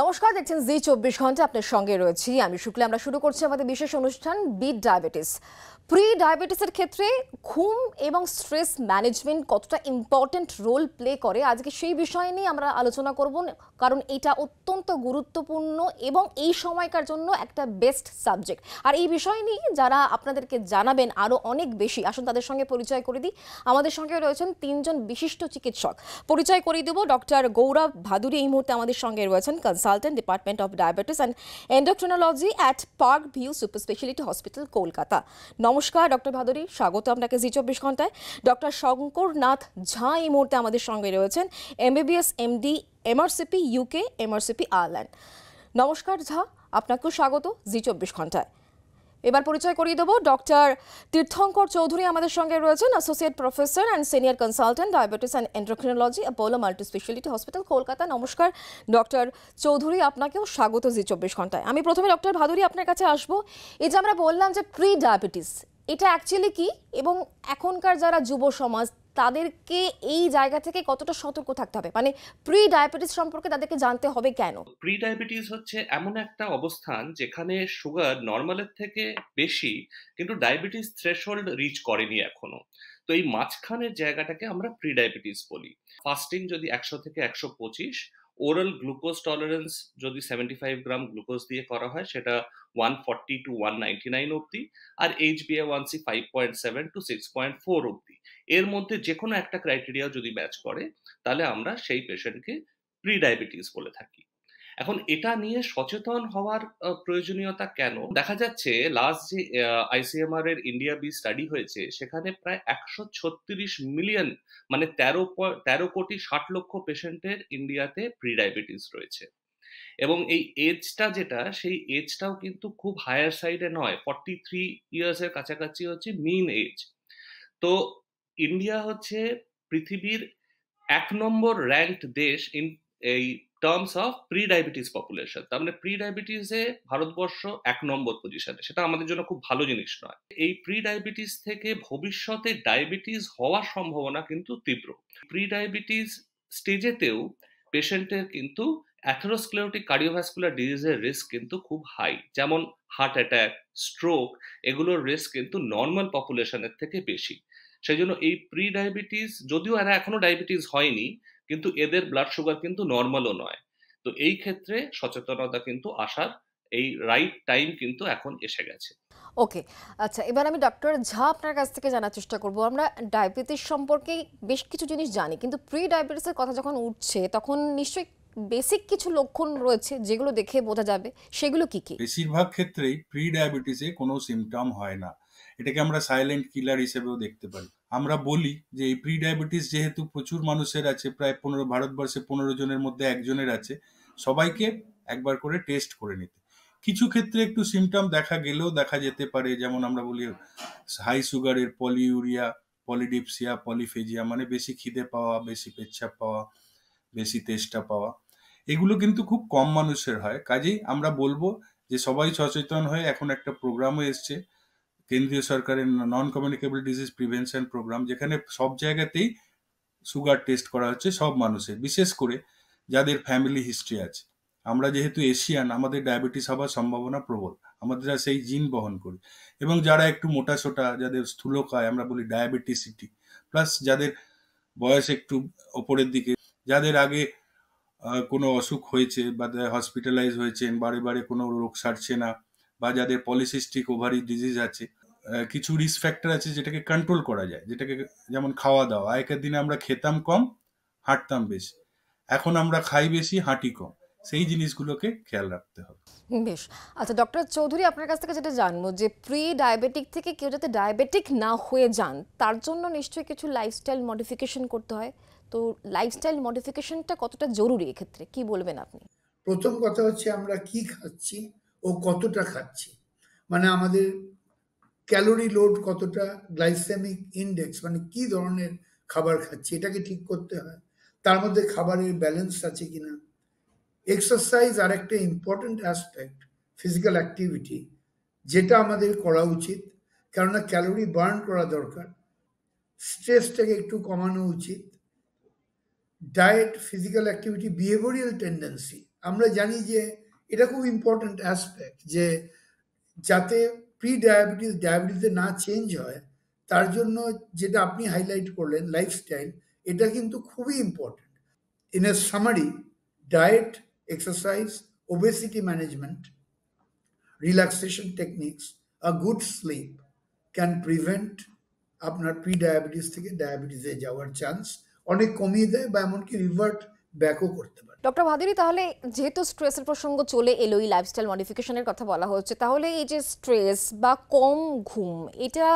নমস্কার, দেখছেন জি 24 ঘন্টা। আপনার সঙ্গে রয়েছি আমি শুক্লা। আমরা শুরু করছি আমাদের বিশেষ অনুষ্ঠান বিট ডায়াবেটিস। প্রি ডায়াবেটিসের ক্ষেত্রে ঘুম এবং স্ট্রেস ম্যানেজমেন্ট কতটা ইম্পর্টেন্ট রোল প্লে করে, আজকে সেই বিষয় নিয়ে আমরা আলোচনা করব, কারণ এটা অত্যন্ত গুরুত্বপূর্ণ এবং এই সময়কার জন্য একটা বেস্ট সাবজেক্ট। আর এই বিষয় নিয়ে যারা আপনাদেরকে জানাবেন আরও অনেক বেশি, আসুন তাদের সঙ্গে পরিচয় করে দিই। আমাদের সঙ্গে রয়েছেন তিনজন বিশিষ্ট চিকিৎসক। পরিচয় করিয়ে দেব। ডক্টর গৌরব ভাদুরী এই মুহূর্তে আমাদের সঙ্গে রয়েছেন, consultant, department of diabetes and endocrinology at park view super speciality hospital, Kolkata. নমস্কার ডক্টর ভাদুরী, স্বাগত আপনাকে জি 24 ঘন্টায়। ডক্টর শঙ্করনাথ ঝা এই মুহূর্তে আমাদের সঙ্গে রয়েছেন, MBBS MD, MRCP UK, MRCP Ireland. নমস্কার ঝা, আপনাকেও স্বাগত জি 24 ঘন্টায়। এবার পরিচয় করিয়ে দেবো, ডক্টর তীর্থঙ্কর চৌধুরী আমাদের সঙ্গে রয়েছেন, associate professor and senior consultant, diabetes and endocrinology, Apollo multi speciality hospital, Kolkata. নমস্কার ডক্টর চৌধুরী, আপনাকেও স্বাগত জি 24 ঘন্টায়। আমি প্রথমে ডক্টর ভাদুরী আপনার কাছে আসবো। এই যে আমরা বললাম যে প্রি ডায়াবেটিস, এটা অ্যাকচুয়ালি কি, এবং এখনকার যারা যুব সমাজ তাদেরকে এই জায়গা থেকে কতটা সতর্ক থাকতে হবে, মানে প্রি ডায়াবেটিস সম্পর্কে তাদেরকে জানতে হবে কেন? প্রি ডায়াবেটিস হচ্ছে এমন একটা অবস্থান যেখানে সুগার নর্মালের থেকে বেশি, কিন্তু ডায়াবেটিস থ্রেশহোল্ড রিচ করেনি এখনো। তো এই মাঝখানের জায়গাটাকে আমরা প্রি ডায়াবেটিস বলি। ফাস্টিং যদি 100 থেকে 125, ওরাল গ্লুকোজ টলারেন্স যদি 75 গ্রাম গ্লুকোজ দিয়ে করা হয়, সেটা 140 টু 199 অব্দি, আর HbA1c 5.7 টু 6.4 অব্দি। এর মধ্যে যে কোনো একটা ক্রাইটেরিয়া যদি ম্যাচ করে, তাহলে আমরা সেই পেশেন্টকে প্রি ডায়াবেটিস বলে থাকি। এখন এটা নিয়ে সচেতন হওয়ার প্রয়োজনীয়তা কেন? দেখা যাচ্ছে লাস্ট যে আইসিএমআর এর ইন্ডিয়া বি স্টাডি হয়েছে, সেখানে প্রায় 136 মিলিয়ন, মানে 13 কোটি 60 লক্ষ পেশেন্টের ইন্ডিয়াতে প্রি ডায়াবেটিস রয়েছে। এবং এই এজটা যেটা, সেই এজটাও কিন্তু খুব হায়ার সাইডে নয়, 43 ইয়ার্স এর কাছাকাছি হচ্ছে মিন এজ। তো ইন্ডিয়া হচ্ছে পৃথিবীর 1 নম্বর র্যাঙ্কড দেশ ইন এই terms of pre diabetes population. তার মানে প্রি ডায়াবেটিসে ভারতবর্ষ 1 নম্বর পজিশনে, সেটা আমাদের জন্য খুব ভালো জিনিস নয়। এই প্রি ডায়াবেটিস থেকে ভবিষ্যতে ডায়াবেটিস হওয়ার সম্ভাবনা কিন্তু তীব্র। প্রি ডায়াবেটিস স্টেজেতেও পেশেন্টের কিন্তু অ্যাথেরোস্ক্লেরোটিক কার্ডিওভাস্কুলার ডিজিজের রিস্ক কিন্তু খুব হাই, যেমন হার্ট অ্যাটাক, স্ট্রোক, এগুলোর রিস্ক কিন্তু নর্মাল পপুলেশনের থেকে বেশি। সেই জন্য এই প্রি ডায়াবেটিস, যদিও এরা এখনো ডায়াবেটিস হয়নি, কিন্তু এদের ব্লাড সুগার কিন্তু নর্মালও নয়। তো এই ক্ষেত্রে সচেতনতা কিন্তু আসার এই রাইট টাইম কিন্তু এখন এসে গেছে। ওকে, আচ্ছা, এবার আমি ডক্টর ঝা আপনার কাছ থেকে জানার চেষ্টা করব। আমরা ডায়াবেটিস সম্পর্কে বেশ কিছু জিনিস জানি, কিন্তু প্রি ডায়াবেটিসের কথা যখন উঠছে তখন নিশ্চয়ই বেসিক কিছু লক্ষণ রয়েছে যেগুলো দেখে বোঝা যাবে, সেগুলো কি কি? বেশিরভাগ ক্ষেত্রেই প্রি ডায়াবেটিসে কোনো সিমটম হয় না। এটাকে আমরা সাইলেন্ট কিলার হিসেবেও দেখতে পারি। আমরা বলি যে এই প্রি ডায়াবেটিস যেহেতু প্রচুর মানুষের আছে, প্রায় ভারতবর্ষে 15 জনের মধ্যে একজনের আছে, সবাইকে একবার করে টেস্ট করে নিতে। কিছু ক্ষেত্রে একটু সিমটম দেখা গেলেও দেখা যেতে পারে, যেমন আমরা বলি হাই সুগারের পলিউরিয়া, পলিডিপসিয়া, পলিফেজিয়া, মানে বেশি খিদে পাওয়া, বেশি পেচ্ছাপ পাওয়া, বেশি তেষ্টা পাওয়া। এগুলো কিন্তু খুব কম মানুষের হয়। কাজেই আমরা বলবো যে সবাই সচেতন হয়ে, এখন একটা প্রোগ্রামও এসছে কেন্দ্রীয় সরকারের, non communicable disease prevention programme, যেখানে সব জায়গাতেই সুগার টেস্ট করা হচ্ছে সব মানুষের, বিশেষ করে যাদের ফ্যামিলি হিস্ট্রি আছে। আমরা যেহেতু এশিয়ান, আমাদের ডায়াবেটিস হওয়ার সম্ভাবনা প্রবল, আমাদের সেই জিন বহন করি। এবং যারা একটু মোটাসোটা, যাদের স্থূলকায়, আমরা বলি ডায়াবেটিসিটি, প্লাস যাদের বয়স একটু ওপরের দিকে, যাদের আগে কোনো অসুখ হয়েছে বা হসপিটালাইজ হয়েছেন, বারে বারে কোনো রোগ সারছে না, বা যাদের পলিসিস্টিক ওভারি ডিজিজ আছে, কিছু রিস্ক ফ্যাক্টর আছে যেটাকে কন্ট্রোল করা যায়, যেটাকে, যেমন খাওয়া দাওয়া। আগেকার দিনে আমরা খেতাম কম, হাঁটতাম বেশি, এখন আমরা খাই বেশি, হাঁটি কম। সেই জিনিসগুলোকে খেয়াল রাখতে হবে। বেশ, আচ্ছা ডক্টর চৌধুরী, আপনার কাছ থেকে যেটা জানবো যে প্রি ডায়াবেটিক থেকে কেউ যাতে ডায়াবেটিক না হয়ে যান, তার জন্য নিশ্চয়ই কিছু লাইফস্টাইল মডিফিকেশন করতে হয়। তো লাইফস্টাইল মডিফিকেশনটা কতটা জরুরি এক্ষেত্রে, কি বলবেন আপনি? প্রথম কথা হচ্ছে আমরা কি খাচ্ছি ও কতটা খাচ্ছি, মানে আমাদের ক্যালোরি লোড কতটা, গ্লাইসেমিক ইন্ডেক্স, মানে কি ধরনের খাবার খাচ্ছি এটাকে ঠিক করতে হয়। তার মধ্যে খাবারের ব্যালেন্স আছে কিনা। এক্সারসাইজ আর একটা ইম্পর্টেন্ট অ্যাসপেক্ট, ফিজিক্যাল অ্যাক্টিভিটি, যেটা আমাদের করা উচিত, কেননা ক্যালোরি বার্ন করা দরকার। স্ট্রেসটাকে একটু কমানো উচিত। Diet, physical activity, behavioural tendency, আমরা জানি যে এটা খুব ইম্পর্ট্যান্ট অ্যাসপেক্ট, যে যাতে প্রি ডায়াবেটিসে না চেঞ্জ হয়, তার জন্য যেটা আপনি হাইলাইট করলেন লাইফস্টাইল, এটা কিন্তু খুবই important. In a summary, diet, exercise, obesity management, relaxation techniques, a good sleep can prevent আপনার প্রি ডায়াবেটিস থেকে ডায়াবেটিসে যাওয়ার চান্স অনেক কমিয়ে দেয়, বা এমনকি রিভার্ট ব্যাকও করতে পারে। ডক্টর ভাদুরী, তাহলে যেহেতু স্ট্রেসের প্রসঙ্গ চলে এলো, এই লাইফস্টাইল মডিফিকেশনের কথা বলা হচ্ছে, তাহলে এই যে স্ট্রেস বা কম ঘুম, এটা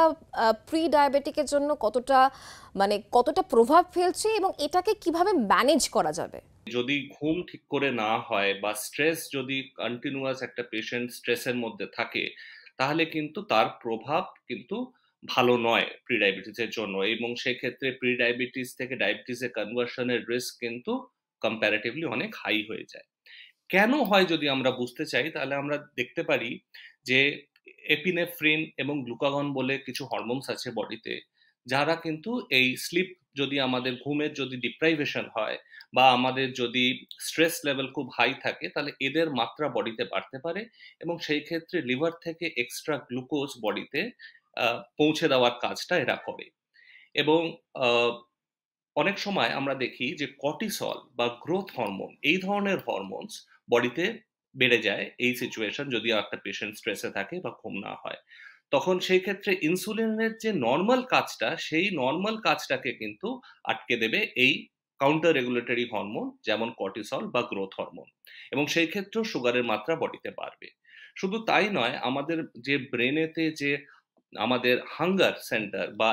প্রি ডায়াবেটিকের জন্য কতটা প্রভাব ফেলছে এবং এটাকে কিভাবে ম্যানেজ করা যাবে? যদি ঘুম ঠিক করে না হয় বা স্ট্রেস যদি কন্টিনিউয়াস একটা পেশেন্ট স্ট্রেসের মধ্যে থাকে, তাহলে কিন্তু তার প্রভাব কিন্তু ভালো নয় প্রি ডায়াবেটিসের জন্য, এবং সেক্ষেত্রে প্রি ডায়াবেটিস থেকে ডায়াবেটিসে কনভার্সনের রিস্ক কিন্তু কম্প্যারেটিভলি অনেক হাই হয়ে যায়। কেন হয় যদি আমরা বুঝতে চাই, তাহলে আমরা দেখতে পারি যে এপিনেফ্রিন এবং গ্লুকাগন বলে কিছু হরমোনস আছে বডিতে, যারা কিন্তু এই স্লিপ, যদি আমাদের ঘুমের যদি ডিপ্রাইভেশন হয় বা আমাদের যদি স্ট্রেস লেভেল খুব হাই থাকে, তাহলে এদের মাত্রা বডিতে বাড়তে পারে এবং সেই ক্ষেত্রে লিভার থেকে এক্সট্রা গ্লুকোজ বডিতে পৌঁছে দেওয়ার কাজটা এরা করে। এবং অনেক সময় আমরা দেখি যে কর্টিসল বা গ্রোথ হরমোন, এই ধরনের হরমোনস বডিতে বেড়ে যায় এই সিচুয়েশন যদি একটা পেশেন্ট স্ট্রেসে থাকে বা ঘুম না হয়। তখন সেই ক্ষেত্রে ইনসুলিনের যে নর্মাল কাজটা, সেই নর্মাল কাজটাকে কিন্তু আটকে দেবে এই কাউন্টার রেগুলেটরি হরমোন, যেমন কর্টিসল বা গ্রোথ হরমোন, এবং সেই ক্ষেত্রেও সুগারের মাত্রা বডিতে বাড়বে। শুধু তাই নয়, আমাদের যে ব্রেনেতে যে আমাদের হাঙ্গার সেন্টার বা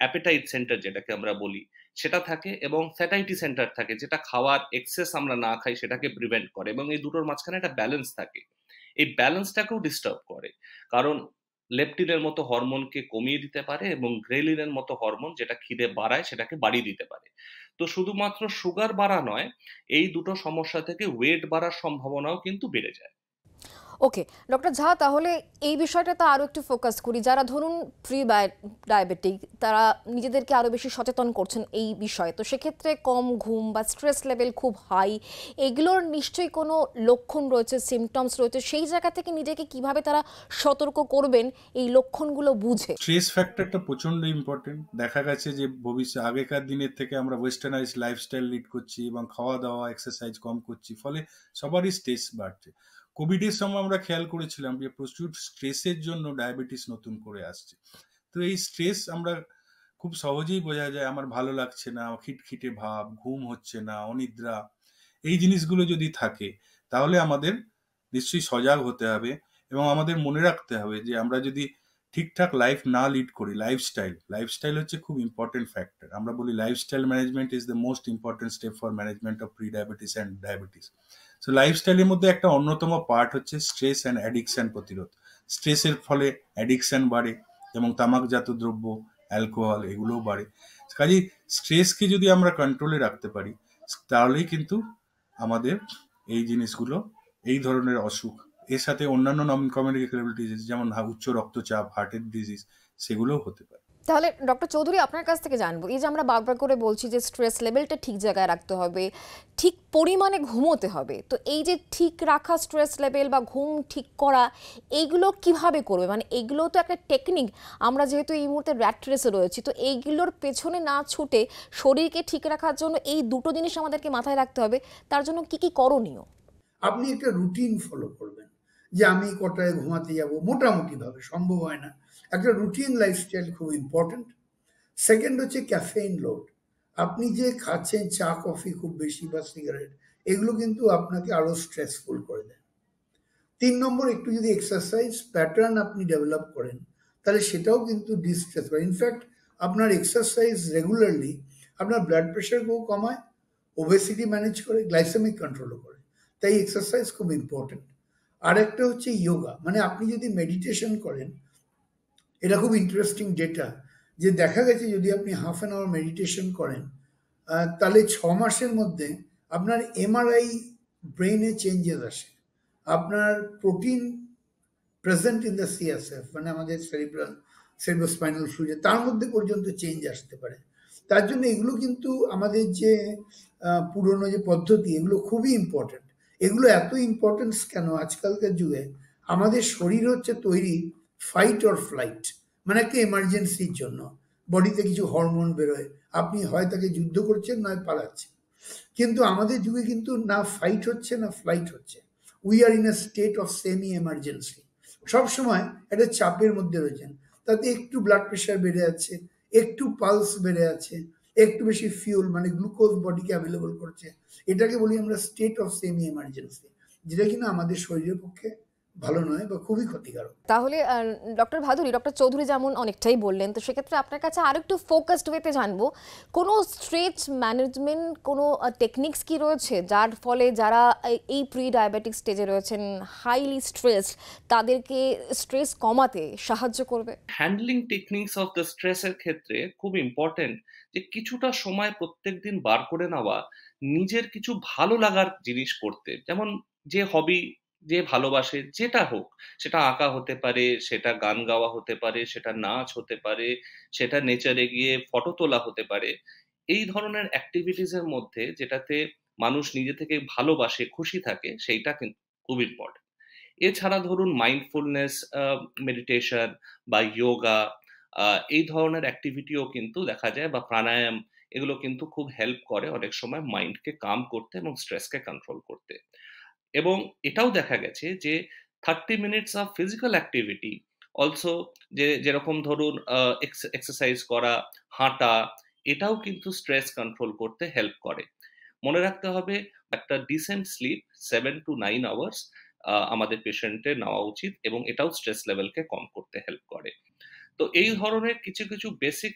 অ্যাপেটাইট সেন্টার যেটাকে আমরা বলি, সেটা থাকে, এবং স্যাটাইটি সেন্টার থাকে, যেটা খাওয়ার এক্সেস আমরা না খাই সেটাকে প্রিভেন্ট করে, এবং এই দুটোর মাঝখানে একটা ব্যালেন্স থাকে। এই ব্যালেন্সটাকেও ডিস্টার্ব করে, কারণ লেপটিনের মতো হরমোনকে কমিয়ে দিতে পারে এবং গ্রেলিনের মতো হরমোন যেটা খিদে বাড়ায় সেটাকে বাড়িয়ে দিতে পারে। তো শুধুমাত্র সুগার বাড়া নয়, এই দুটো সমস্যা থেকে ওয়েট বাড়ার সম্ভাবনাও কিন্তু বেড়ে যায়। ওকে ডক্টর ঝা, তাহলে এই বিষয়টাতে আরও একটু ফোকাস করি। যারা ধরুন প্রি ডায়াবেটিক, তারা নিজেদেরকে আরও বেশি সচেতন করছেন এই বিষয়ে, তো সেক্ষেত্রে কম ঘুম বা স্ট্রেস লেভেল খুব হাই, এগুলোর নিশ্চয়ই কোনো লক্ষণ রয়েছে, সিমটমস রয়েছে। সেই জায়গা থেকে নিজেকে কিভাবে তারা সতর্ক করবেন এই লক্ষণগুলো বুঝে? স্ট্রেস ফ্যাক্টরটা প্রচন্ড ইম্পর্টেন্ট। দেখা গেছে যে আগেকার দিনের থেকে আমরা ওয়েস্টার্নাইজ লাইফস্টাইল লিড করছি এবং খাওয়া দাওয়া এক্সারসাইজ কম করছি, ফলে সবারই স্ট্রেস বাড়ছে। কোভিডের সময় আমরা খেয়াল করেছিলাম যে প্রচুর স্ট্রেসের জন্য ডায়াবেটিস নতুন করে আসছে। তো এই স্ট্রেস আমরা খুব সহজেই বোঝা যায়, আমার ভালো লাগছে না, খিটখিটে ভাব, ঘুম হচ্ছে না, অনিদ্রা, এই জিনিসগুলো যদি থাকে, তাহলে আমাদের নিশ্চয়ই সজাগ হতে হবে এবং আমাদের মনে রাখতে হবে যে আমরা যদি ঠিকঠাক লাইফ না লিড করি, লাইফস্টাইল হচ্ছে খুব ইম্পর্টেন্ট ফ্যাক্টর। আমরা বলি lifestyle management is the most important step for management of pre diabetes and diabetes. So লাইফস্টাইলের মধ্যে একটা অন্যতম পার্ট হচ্ছে স্ট্রেস অ্যান্ড অ্যাডিকশন প্রতিরোধ। স্ট্রেসের ফলে অ্যাডিকশন বাড়ে এবং তামাকজাত দ্রব্য, অ্যালকোহল এগুলোও বাড়ে। কাজেই স্ট্রেসকে যদি আমরা কন্ট্রোলে রাখতে পারি, তাহলেই কিন্তু আমাদের এই জিনিসগুলো, এই ধরনের অসুখ, এর সাথে অন্যান্য নন কমিউনিকেবল ডিজিজ যেমন উচ্চ রক্তচাপ, হার্টের ডিজিজ, সেগুলোও হতে পারে। তাহলে ডক্টর চৌধুরী, আপনার কাছ থেকে জানবো, এই যে আমরা বারবার করে বলছি যে স্ট্রেস লেভেলটা ঠিক জায়গায় রাখতে হবে, ঠিক পরিমাণে ঘুমোতে হবে, তো এই যে ঠিক রাখা স্ট্রেস লেভেল বা ঘুম ঠিক করা, এইগুলো কিভাবে করবে? এইগুলো তো একটা টেকনিক। আমরা যেহেতু এই মুহূর্তে র্যাট রেসে রয়েছি, তো এইগুলোর পেছনে না ছুটে শরীরকে ঠিক রাখার জন্য এই দুটো জিনিস আমাদেরকে মাথায় রাখতে হবে। তার জন্য কি কি করণীয়? আপনি একটা রুটিন ফলো করবেন, যে আমি কটায় ঘুমাতে যাব, মোটামুটি ভাবে, সম্ভব হয় না। একটা রুটিন লাইফস্টাইল খুব ইম্পর্টেন্ট। সেকেন্ড হচ্ছে ক্যাফেইন লোড। আপনি যে খাচ্ছেন চা কফি খুব বেশি বা সিগারেট, এগুলো কিন্তু আপনাকে আরো স্ট্রেসফুল করে দেয়। 3 নম্বর, একটু যদি এক্সারসাইজ প্যাটার্ন আপনি ডেভেলপ করেন, তাহলে সেটাও কিন্তু ডিস্ট্রেস করে। ইনফ্যাক্ট আপনার এক্সারসাইজ রেগুলারলি আপনার ব্লাড প্রেশারকেও কমায়, ওবেসিটি ম্যানেজ করে, গ্লাইসেমিক কন্ট্রোলও করে। তাই এক্সারসাইজ খুব ইম্পর্টেন্ট। আর একটা হচ্ছে যোগা, আপনি যদি মেডিটেশন করেন, এটা খুব ইন্টারেস্টিং ডেটা, যে দেখা গেছে যদি আপনি হাফ অ্যান আওয়ার মেডিটেশন করেন, তাহলে 6 মাসের মধ্যে আপনার এমআরআই ব্রেইনে চেঞ্জেস আসে, আপনার protein present in the CSF, আমাদের সেরিব্রোস্পাইনাল ফ্লুইডে, তার মধ্যে পর্যন্ত চেঞ্জ আসতে পারে। তার জন্য এগুলো কিন্তু আমাদের যে পুরনো যে পদ্ধতি, এগুলো খুবই ইম্পর্টেন্ট। এগুলো এত ইম্পর্টেন্স কেন আজকালকার যুগে? আমাদের শরীর হচ্ছে তৈরি ফাইট অর ফ্লাইট, মানে একটা এমার্জেন্সির জন্য। বডিতে কিছু হরমোন বেরোয়, আপনি হয় তাকে যুদ্ধ করছেন নয় পালাচ্ছেন। কিন্তু আমাদের যুগে কিন্তু না ফাইট হচ্ছে না ফ্লাইট হচ্ছে, we are in a state of semi emergency. সবসময় একটা চাপের মধ্যে রয়েছেন, তাতে একটু ব্লাড প্রেশার বেড়ে যাচ্ছে, একটু পালস বেড়ে যাচ্ছে, একটু বেশি ফিউল মানে গ্লুকোজ বডিকে অ্যাভেলেবল করছে। এটাকে বলি আমরা স্টেট অফ সেমি এমার্জেন্সি, যেটা কিনা আমাদের শরীরের পক্ষে ভালো নয় বা খুবই ক্ষতিকারক। তাহলে ডক্টর ভাদুরী, ডক্টর চৌধুরী যেমন অনেকটাই বললেন, তো সেক্ষেত্রে আপনার কাছে আরো একটু ফোকাসড ওয়েতে জানবো, কোনো স্ট্রেস ম্যানেজমেন্ট, কোনো টেকনিক্স কি রয়েছে যার ফলে যারা এই প্রি ডায়াবেটিক স্টেজে রয়েছেন, হাইলি স্ট্রেস, তাদেরকে স্ট্রেস কমাতে সাহায্য করবে? হ্যান্ডলিং টেকনিক্স অফ দ্য স্ট্রেসের ক্ষেত্রে খুব ইম্পর্টেন্ট যে কিছুটা সময় প্রত্যেকদিন বার করে নেওয়া নিজের কিছু ভালো লাগার জিনিস করতে। যেমন যে হবি, যে ভালোবাসে, যেটা হোক, সেটা আঁকা হতে পারে, সেটা গান গাওয়া হতে পারে, সেটা নাচ হতে পারে, সেটা নেচারে গিয়ে ফটো তোলা হতে পারে। এই ধরনের অ্যাক্টিভিটিস এর মধ্যে যেটাতে মানুষ নিজে থেকে ভালোবাসে, খুশি থাকে, সেইটা কিন্তু খুব ইম্পর্টেন্ট। এছাড়া ধরুন মাইন্ডফুলনেস, মেডিটেশন বা যোগা, এই ধরনের অ্যাক্টিভিটিও কিন্তু দেখা যায়, বা প্রাণায়াম, এগুলো কিন্তু খুব হেল্প করে অনেক সময় মাইন্ডকে কাম করতে এবং স্ট্রেসকে কন্ট্রোল করতে। এবং এটাও দেখা গেছে যে 30 minutes of physical activity also, যেরকম ধরুন এক্সারসাইজ করা, হাঁটা, এটাও কিন্তু স্ট্রেস কন্ট্রোল করতে হেল্প করে। মনে রাখতে হবে একটা ডিসেন্ট স্লিপ 7 to 9 আওয়ার্স আমাদের পেশেন্টের নেওয়া উচিত, এবং এটাও স্ট্রেস লেভেলকে কম করতে হেল্প করে। তো এই ধরনের কিছু কিছু বেসিক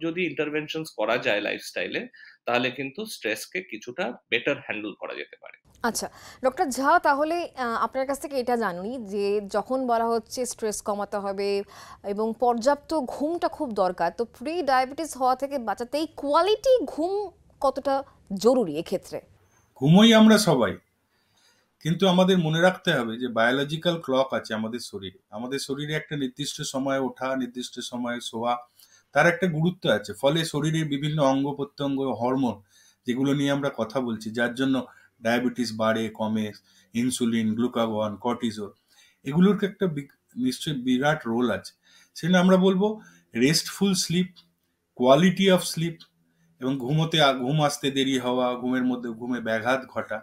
যদি ইন্টারভেনশনস করা যায় লাইফস্টাইলে, তাহলে কিন্তু স্ট্রেসকে কিছুটা বেটার হ্যান্ডেল করা যেতে পারে। আচ্ছা, ডক্টর ঝা, তাহলে আপনার কাছ থেকে এটা জানি যে যখন বলা হচ্ছে স্ট্রেস কমাতে হবে এবং পর্যাপ্ত ঘুমটা খুব দরকার, তো প্রি ডায়াবেটিস হওয়া থেকে বাঁচাতে এই কোয়ালিটি ঘুম কতটা জরুরি এক্ষেত্রে? ঘুমোই আমরা সবাই, কিন্তু আমাদের মনে রাখতে হবে যে বায়োলজিক্যাল ক্লক আছে আমাদের শরীরে। আমাদের শরীরে একটা নির্দিষ্ট সময়ে ওঠা, নির্দিষ্ট সময়ে শোয়া, তার একটা গুরুত্ব আছে। ফলে শরীরের বিভিন্ন অঙ্গ প্রত্যঙ্গ, হরমোন, যেগুলো নিয়ে আমরা কথা বলছি, যার জন্য ডায়াবেটিস বাড়ে কমে, ইনসুলিন, গ্লুকাগন, কর্টিজল, এগুলোর একটা নিশ্চয়ই বিরাট রোল আছে। সেজন্য আমরা বলবো restful sleep, quality of sleep, এবং ঘুম আসতে দেরি হওয়া, ঘুমের মধ্যে ঘুমে ব্যাঘাত ঘটা,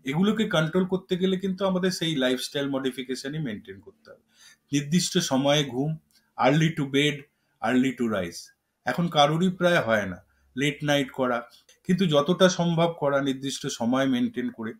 এগুলোকে কন্ট্রোল করতে গেলে কিন্তু আমাদের সেই লাইফস্টাইল মডিফিকেশনই মেনটেন করতে হবে। নির্দিষ্ট সময়ে ঘুম, early to bed, early to rise. এখন কারোরই প্রায় হয় না লেট নাইট করা, কিন্তু যতটা সম্ভব করা নির্দিষ্ট সময় মেনটেন করে,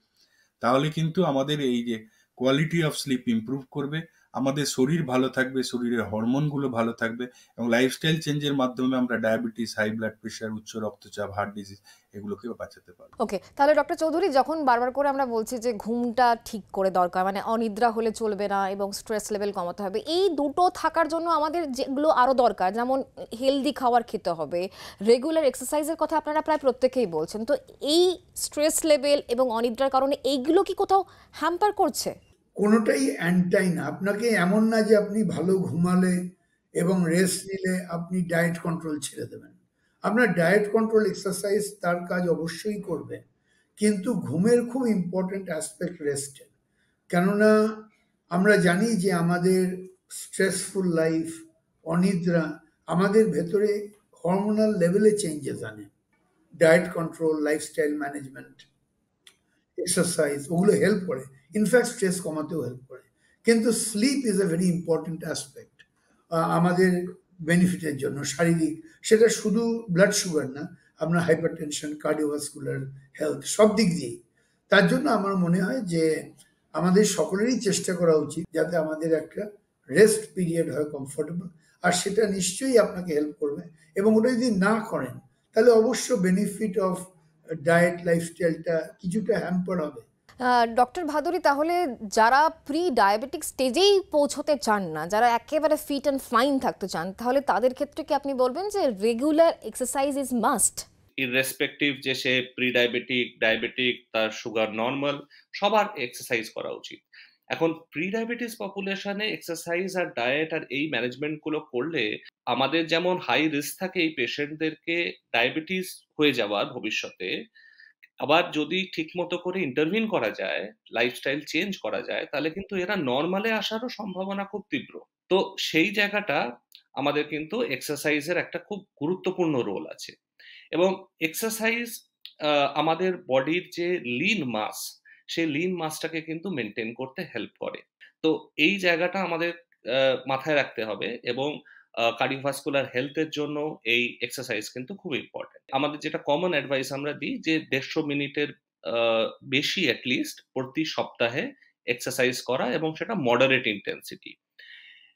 তাহলে কিন্তু আমাদের এই যে কোয়ালিটি অফ স্লিপ ইমপ্রুভ করবে, আমাদের শরীর ভালো থাকবে, শরীরের হরমোনগুলো ভালো থাকবে, এবং লাইফস্টাইল চেঞ্জের মাধ্যমে আমরা ডায়াবেটিস, হাই ব্লাড প্রেশার, উচ্চ রক্তচাপ, হার্ট ডিজিজ, এগুলোকেও বাঁচাতে পারবো। ওকে, তাহলে ডক্টর চৌধুরী, যখন বারবার করে আমরা বলছি যে ঘুমটা ঠিক করে দরকার, মানে অনিদ্রা হলে চলবে না এবং স্ট্রেস লেভেল কমাতে হবে, এই দুটো থাকার জন্য আমাদের যেগুলো আরও দরকার, যেমন হেলদি খাবার খেতে হবে, রেগুলার এক্সারসাইজের কথা আপনারা প্রায় প্রত্যেকেই বলছেন, তো এই স্ট্রেস লেভেল এবং অনিদ্রার কারণে এইগুলো কি কোথাও হ্যাম্পার করছে? কোনোটাই অ্যান্টাই না। আপনাকে এমন না যে আপনি ভালো ঘুমালে এবং রেস্ট নিলে আপনি ডায়েট কন্ট্রোল ছেড়ে দেবেন। আপনার ডায়েট কন্ট্রোল, এক্সারসাইজ তার কাজ অবশ্যই করবে, কিন্তু ঘুমের খুব ইম্পর্ট্যান্ট অ্যাসপেক্ট রেস্টের। কেননা আমরা জানি যে আমাদের স্ট্রেসফুল লাইফ, অনিদ্রা আমাদের ভেতরে হরমোনাল লেভেলে চেঞ্জেস আনে। Diet control, lifestyle management, exercise, ওগুলো হেল্প করে, ইনফ্যাক্ট স্ট্রেস কমাতেও হেল্প করে। কিন্তু sleep is a very important aspect আমাদের বেনিফিটের জন্য, শারীরিক, সেটা শুধু ব্লাড সুগার না, আপনার হাইপার টেনশন, কার্ডিওভাস্কুলার হেলথ, সব দিক দিয়েই। তার জন্য আমার মনে হয় যে আমাদের সকলেরই চেষ্টা করা উচিত যাতে আমাদের একটা রেস্ট পিরিয়ড হয় কমফোর্টেবল, আর সেটা নিশ্চয়ই আপনাকে হেল্প করবে। এবং ওটা যদি না করেন তাহলে অবশ্য বেনিফিট অফ ডায়েট লাইফস্টাইলটা কিছুটা হ্যাম্পার হবে। ডক্টর ভাদুরী, তাহলে যারা প্রি ডায়াবেটিক স্টেজেই পৌঁছতে চান না, যারা একেবারে ফিট অ্যান্ড ফাইন থাকতে চান, তাহলে তাদের ক্ষেত্রে কি আপনি বলবেন যে regular exercise is must? Irrespective যে সে প্রি ডায়াবেটিক, ডায়াবেটিক, তার সুগার নর্মাল, সবার এক্সারসাইজ করা উচিত। এখন প্রি ডায়াবেটিস পপুলেশনে এক্সারসাইজ আর ডায়েট আর এই ম্যানেজমেন্ট গুলো করলে আমাদের যেমন হাই রিস্ক থাকে এই পেশেন্টদেরকে ডায়াবেটিস হয়ে যাওয়ার ভবিষ্যতে, আবার যদি ঠিকমতো করে ইন্টারভিন করা যায়, লাইফস্টাইল চেঞ্জ করা যায়, তাহলে কিন্তু এরা নরমালে আসারও সম্ভাবনা খুব তীব্র। তো সেই জায়গাটা আমাদের কিন্তু এক্সারসাইজের একটা খুব গুরুত্বপূর্ণ রোল আছে। এবং এক্সারসাইজ আমাদের বডির যে লিন মাস, সেই লিন মাসটাকে কিন্তু মেনটেন করতে হেল্প করে। তো এই জায়গাটা আমাদের মাথায় রাখতে হবে, এবং কার্ডিওভাস্কুলার হেলথের জন্য এই এক্সারসাইজ কিন্তু খুব ইম্পর্টেন্ট। আমাদের যেটা কমন অ্যাডভাইস আমরা দিই যে 150 মিনিটের বেশি অ্যাটলিস্ট প্রতি সপ্তাহে এক্সারসাইজ করা, এবং সেটা মডারেট ইন্টেন্সিটি।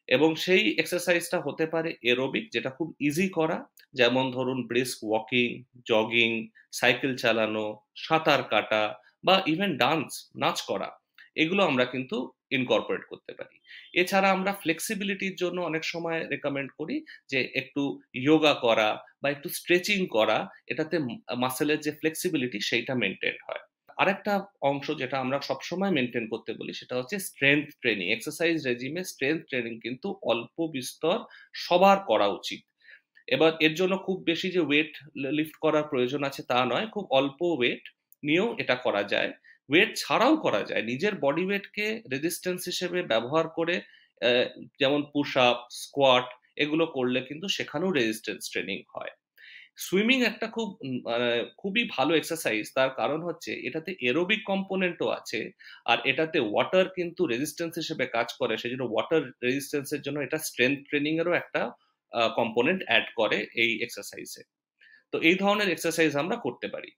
এবং সেই এক্সারসাইজটা হতে পারে এরোবিক, যেটা খুব ইজি করা, যেমন ধরুন ব্রিস্ক ওয়াকিং, জগিং, সাইকেল চালানো, সাঁতার কাটা, বা ইভেন ডান্স, নাচ করা। এগুলো আমরা কিন্তু ইনকর্পোরেট করতে পারি। এছাড়া আমরা ফ্লেক্সিবিলিটির জন্য অনেক সময় রেকমেন্ড করি যে একটু যোগা করা বা একটু স্ট্রেচিং করা, এটাতে মাসেলের যে ফ্লেক্সিবিলিটি সেইটা মেনটেন হয়। আরেকটা অংশ যেটা আমরা সবসময় মেনটেন করতে বলি, সেটা হচ্ছে স্ট্রেংথ ট্রেনিং। এক্সারসাইজ রেজিমে স্ট্রেংথ ট্রেনিং কিন্তু অল্প বিস্তর সবার করা উচিত। এবার এর জন্য খুব বেশি যে ওয়েট লিফট করার প্রয়োজন আছে তা নয়, খুব অল্প ওয়েট নিয়েও এটা করা যায়। ওয়েট ছাড়াও করা যায়, নিজের বডি ওয়েটকে রেজিস্ট্যান্স হিসেবে ব্যবহার করে, যেমন পুশ আপ, স্কোয়াট, এগুলো করলে কিন্তু সেখানেও রেজিস্ট্যান্স ট্রেনিং হয়। সুইমিং একটা খুবই ভালো এক্সারসাইজ, তার কারণ হচ্ছে এটাতে এরোবিক কম্পোনেন্টও আছে, আর এটাতে ওয়াটার কিন্তু রেজিস্ট্যান্স হিসেবে কাজ করে, সেজন্য ওয়াটার রেজিস্ট্যান্সের জন্য এটা স্ট্রেংথ ট্রেনিং এরও একটা কম্পোনেন্ট অ্যাড করে এই এক্সারসাইজে। তো এই ধরনের এক্সারসাইজ আমরা করতে পারি।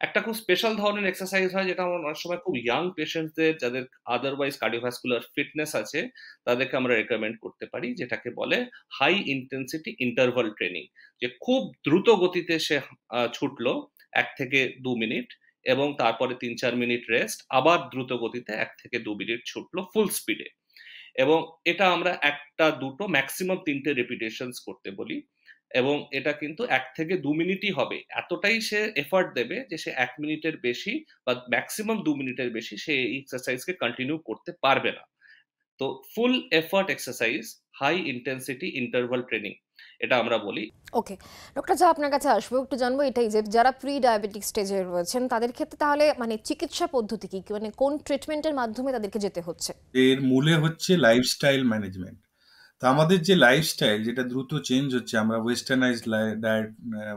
একটা খুব স্পেশাল ধরনের এক্সারসাইজ হয়, যেটা আমরা অনেক সময় খুব ইয়াং পেশেন্টদের, যাদের আদারওয়াইজ কার্ডিওভাস্কুলার ফিটনেস আছে, তাদেরকে আমরা রেকমেন্ড করতে পারি, যেটাকে বলে হাই ইন্টেন্সিটি ইন্টারভাল ট্রেনিং। যে খুব দ্রুত গতিতে সে ছুটলো 1 থেকে 2 মিনিট, এবং তারপরে 3-4 মিনিট রেস্ট, আবার দ্রুত গতিতে 1 থেকে 2 মিনিট ছুটলো ফুল স্পিডে। এবং এটা আমরা 1-2 ম্যাক্সিমাম 3টে রেপিটেশনস করতে বলি। এবং এটা কিন্তু 1 থেকে 2 মিনিটই হবে, এতটাই সে এফার্ট দেবে যে সে 1 মিনিটের বেশি বা ম্যাক্সিমাম 2 মিনিটের বেশি সে এই এক্সারসাইজকে কন্টিনিউ করতে পারবে না। তো full effort exercise, high intensity interval training, এটা আমরা বলি। ওকে ডক্টর, যা আপনার কাছে আসবো একটু জানবো এটাই যে যারা প্রি ডায়াবেটিক স্টেজে রয়েছেন তাদের ক্ষেত্রে তাহলে মানে চিকিৎসা পদ্ধতি কি, মানে কোন ট্রিটমেন্টের মাধ্যমে তাদেরকে যেতে হচ্ছে? এর মূলে হচ্ছে লাইফস্টাইল ম্যানেজমেন্ট। তো আমাদের যে লাইফস্টাইল, যেটা দ্রুত চেঞ্জ হচ্ছে, আমরা ওয়েস্টার্নাইজড ডায়েট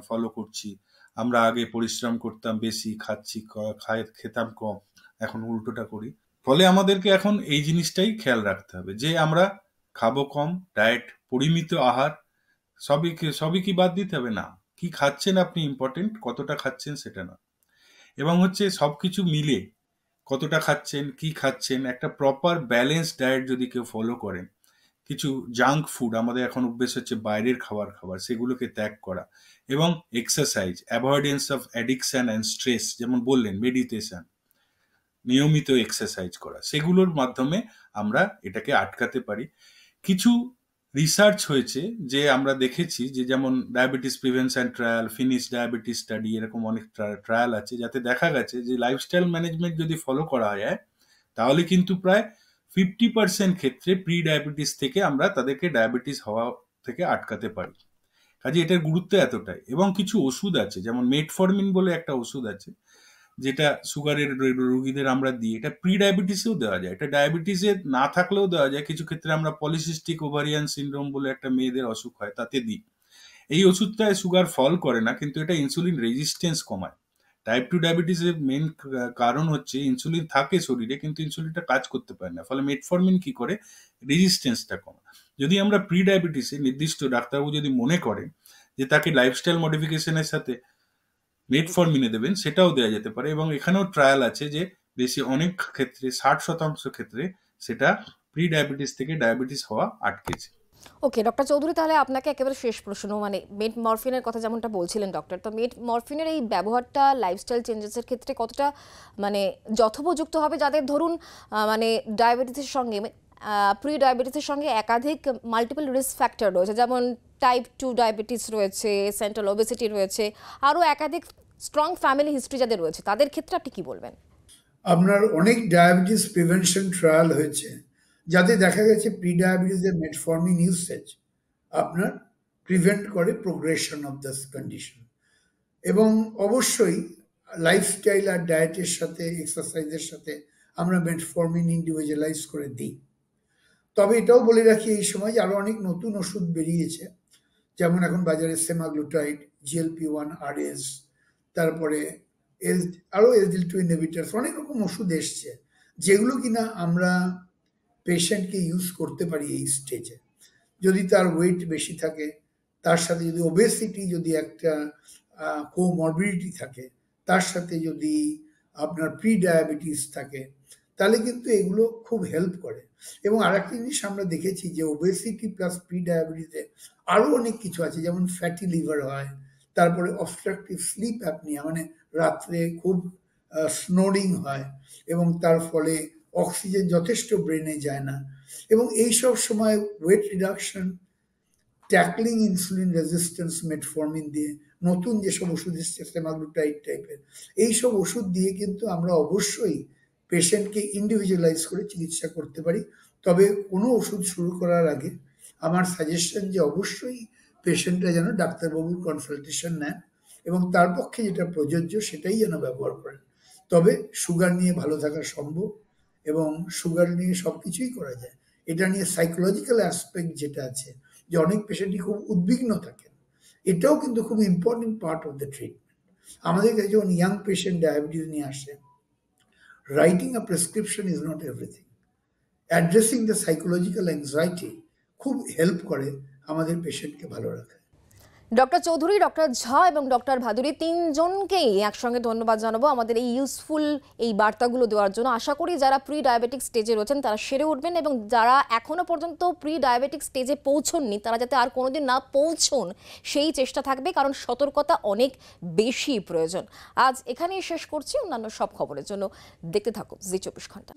ফলো করছি। আমরা আগে পরিশ্রম করতাম বেশি, খেতাম কম, এখন উল্টোটা করি। ফলে আমাদেরকে এখন এই জিনিসটাই খেয়াল রাখতে হবে যে আমরা খাবো কম, ডায়েট, পরিমিত আহার, সবই কি বাদ দিতে হবে? না, কি খাচ্ছেন আপনি ইম্পর্টেন্ট, কতটা খাচ্ছেন সেটা না। এবং হচ্ছে সবকিছু মিলে কতটা খাচ্ছেন, কি খাচ্ছেন, একটা প্রপার ব্যালেন্স ডায়েট যদি কেউ ফলো করেন, কিছু জাঙ্ক ফুড আমাদের এখন অভ্যেস হচ্ছে বাইরের খাবার, সেগুলোকে ত্যাগ করা, এবং exercise, avoidance of addiction and stress, যেমন বললেন মেডিটেশন, নিয়মিত এক্সারসাইজ করা, সেগুলোর মাধ্যমে আমরা এটাকে আটকাতে পারি। কিছু রিসার্চ হয়েছে যে আমরা দেখেছি যে, যেমন diabetes prevention trial, finish diabetes study, এরকম অনেক ট্রায়াল আছে, যাতে দেখা গেছে যে লাইফস্টাইল ম্যানেজমেন্ট যদি ফলো করা যায়, তাহলে কিন্তু প্রায় 50% ক্ষেত্রে প্রি ডায়াবেটিস থেকে আমরা তাদেরকে ডায়াবেটিস হওয়া থেকে আটকাতে পারি। কাজে এটার গুরুত্ব এতটাই। এবং কিছু ওষুধ আছে, যেমন মেটফরমিন বলে একটা ওষুধ আছে, যেটা সুগারের রোগীদের আমরা দিই। এটা প্রি ডায়াবেটিসেও দেওয়া যায়, এটা ডায়াবেটিসে না থাকলেও দেওয়া যায়। কিছু ক্ষেত্রে আমরা পলিসিস্টিক ওভারিয়ান সিনড্রোম বলে একটা মেয়েদের অসুখ হয়, তাতে দিই। এই ওষুধটায় সুগার ফল করে না, কিন্তু এটা ইনসুলিন রেজিস্ট্যান্স কমায়। টাইপ 2 ডায়াবেটিসের মেন কারণ হচ্ছে ইনসুলিন থাকে শরীরে, কিন্তু ইনসুলিনটা কাজ করতে পারে না। ফলে মেটফরমিন কি করে, রেজিস্ট্যান্সটা কমায়। যদি আমরা প্রি ডায়াবেটিসে নির্দিষ্ট ডাক্তারবাবু যদি মনে করেন যে তাকে লাইফস্টাইল মডিফিকেশনের সাথে মেটফরমিনে দেবেন, সেটাও দেওয়া যেতে পারে। এবং এখানেও ট্রায়াল আছে যে অনেক ক্ষেত্রে 60% ক্ষেত্রে সেটা প্রি ডায়াবেটিস থেকে ডায়াবেটিস হওয়া আটকেছে। ওকে ডক্টর চৌধুরী, তাহলে আপনাকে একেবারে শেষ প্রশ্ন, মানে মেট মরফিনের কথা যেমনটা বলছিলেন ডক্টর, তো মেট মরফিনের এই ব্যবহারটা লাইফস্টাইল চেঞ্জেসের ক্ষেত্রে কতটা মানে যথোপযুক্ত হবে, যাদের ধরুন মানে ডায়াবেটিসের সঙ্গে প্রি ডায়াবেটিসের সঙ্গে একাধিক মাল্টিপল রিস্ক ফ্যাক্টর রয়েছে, যেমন টাইপ 2 ডায়াবেটিস রয়েছে, সেন্ট্রাল ওবেসিটি রয়েছে, আরও একাধিক স্ট্রং ফ্যামিলি হিস্ট্রি যাদের রয়েছে, তাদের ক্ষেত্রে আপনি কি বলবেন? আপনার অনেক ডায়াবেটিস প্রিভেনশন ট্রায়াল হয়েছে, যাতে দেখা গেছে প্রি ডায়াবেটিসের মেটফর্মিন ইউসেজ আপনার প্রিভেন্ট করে প্রোগ্রেশন অফ দিস কন্ডিশন। এবং অবশ্যই লাইফস্টাইল আর ডায়েটের সাথে এক্সারসাইজের সাথে আমরা মেটফর্মিন ইন্ডিভিজুয়ালাইজ করে দিই। তবে এটাও বলে রাখি এই সময় যে আরও অনেক নতুন ওষুধ বেরিয়েছে, যেমন এখন বাজারে সেমাগ্লুটাইড, GLP-1 RS, তারপরে আরও SGLT2 ইনহিবিটার্স, অনেক রকম ওষুধ এসছে যেগুলো কিনা আমরা পেশেন্টকে ইউজ করতে পারি এই স্টেজে। যদি তার ওয়েট বেশি থাকে, তার সাথে যদি ওবেসিটি যদি একটা কোমরবিডিটি থাকে, তার সাথে যদি আপনার প্রি ডায়াবেটিস থাকে, তাহলে কিন্তু এগুলো খুব হেল্প করে। এবং আরেকটা জিনিস আমরা দেখেছি যে ওবেসিটি প্লাস প্রি ডায়াবেটিসে আরও অনেক কিছু আছে, যেমন ফ্যাটি লিভার হয়, তারপরে অবস্ট্রাকটিভ স্লিপ অ্যাপনিয়া, মানে রাত্রে খুব স্নোরিং হয় এবং তার ফলে অক্সিজেন যথেষ্ট ব্রেনে যায় না। এবং এইসব সময় weight reduction, tackling insulin resistance metformin দিয়ে, নতুন যেসব ওষুধ এসছে সেমাগ্লুটাইড টাইপের, এইসব ওষুধ দিয়ে কিন্তু আমরা অবশ্যই পেশেন্টকে ইন্ডিভিজুয়ালাইজ করে চিকিৎসা করতে পারি। তবে কোনো ওষুধ শুরু করার আগে আমার সাজেশন যে অবশ্যই পেশেন্টরা যেন ডাক্তারবাবুর কনসালটেশন নেন এবং তার পক্ষে যেটা প্রযোজ্য সেটাই যেন ব্যবহার করেন। তবে সুগার নিয়ে ভালো থাকা সম্ভব এবং সুগার নিয়ে সব কিছুই করা যায়। এটা নিয়ে সাইকোলজিক্যাল অ্যাসপেক্ট যেটা আছে, যে অনেক পেশেন্টই খুব উদ্বিগ্ন থাকেন, এটাও কিন্তু খুব important part of the treatment. আমাদের কাছে যখন ইয়াং পেশেন্ট ডায়াবেটিস নিয়ে আসে, writing a prescription is not everything. Addressing the psychological anxiety খুব হেল্প করে আমাদের পেশেন্টকে ভালো রাখে। ডক্টর চৌধুরী, ডক্টর ঝা এবং ডক্টর ভাদুরী, তিনজনকেই একসঙ্গে ধন্যবাদ জানাবো আমাদের এই ইউজফুল এই বার্তাগুলো দেওয়ার জন্য। আশা করি যারা প্রি ডায়াবেটিক স্টেজে রয়েছেন তারা সেরে উঠবেন এবং যারা এখনো পর্যন্ত প্রি ডায়াবেটিক স্টেজে পৌঁছননি তারা যাতে আর কোনোদিন না পৌঁছন সেই চেষ্টা থাকবে, কারণ সতর্কতা অনেক বেশি প্রয়োজন। আজ এখানেই শেষ করছি। অন্যান্য সব খবরের জন্য দেখতে থাকুন জি 24 ঘন্টা।